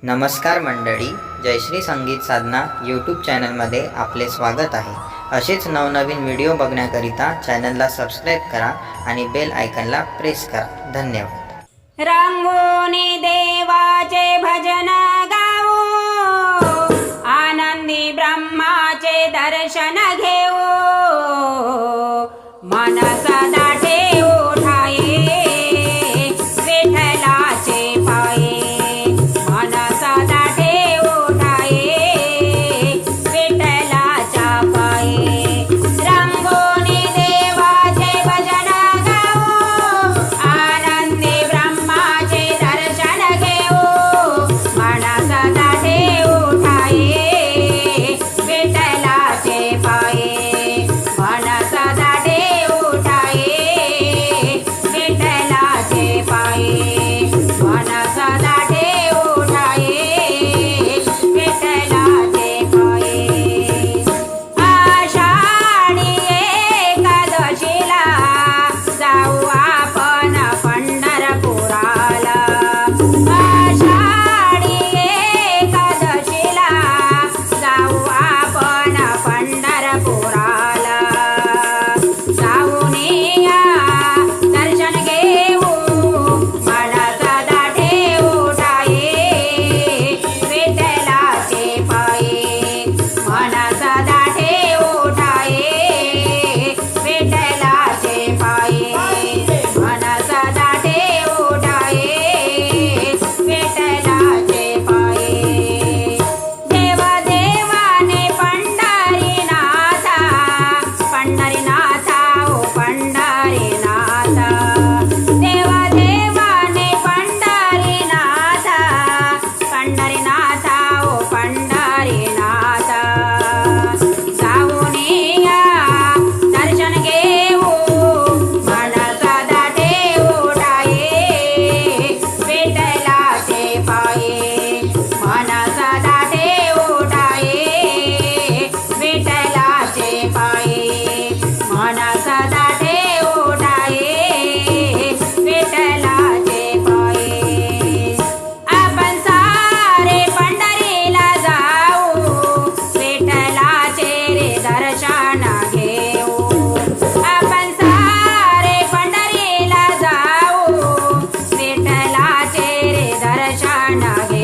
नमस्कार मंडळी, जयश्री संगीत साधना यूट्यूब चॅनलमध्ये आपले स्वागत आहे। असेच नवनवीन व्हिडिओ बघण्याकरिता चॅनलला सबस्क्राईब करा आणि बेल आयकॉनला प्रेस करा। धन्यवाद। रंगोनी देवाचे भजन गावो, आनंदी ब्रह्माचे दर्शन घेऊ, मन सदा ठेवू ठाये विठ्ठलाचे पाये, मन सदा ठेवू ठाये विठ्ठलाच्या पाये। रंगोनी देवाचे भजन गावो, आनंदी ब्रह्माचे दर्शन घेऊ, मन सदा ठेवू ठाये विठ्ठलाचे पाये, मन सदा ठेवू ठाये विठ्ठलाचे पाये, मन सदा ठेवू ठाये विठ्ठलाचे पाये। आषाढी एकादशीला जाऊ आपण पंढरपुराला, आषाढी एकादशीला जाऊ आपण पंढरपुराला, जाऊन या दर्शन घेऊ, मन सदा ठेवू ठाये विठ्ठलाचे पाये, मन सदा ठेवू ठाये विठ्ठलाचे पाये, मन सदा ठेवू ठाये विठ्ठलाचे पाये। देवाने पंढरीनाथा, पंढरीनाथा ओ पंढरीनाथा, देवाने पंढरीनाथा, पंढरीनाथा ओ पंढरीनाथा, जाऊन या दर्शन घेऊ, मन सदा ठेवू ठाये विठ्ठलाचे पाये, मन सदा ठेवू ठाये विठ्ठलाचे पाये, मन सदा ठेवू ठाये विठ्ठलाचे पाये। आपण सारे पंढरीला जाऊ, विठ्ठलाचे रे दर्शन घेऊ, आपण सारे पंढरीला जाऊ, विठ्ठलाचे रे दर्शन घेऊ,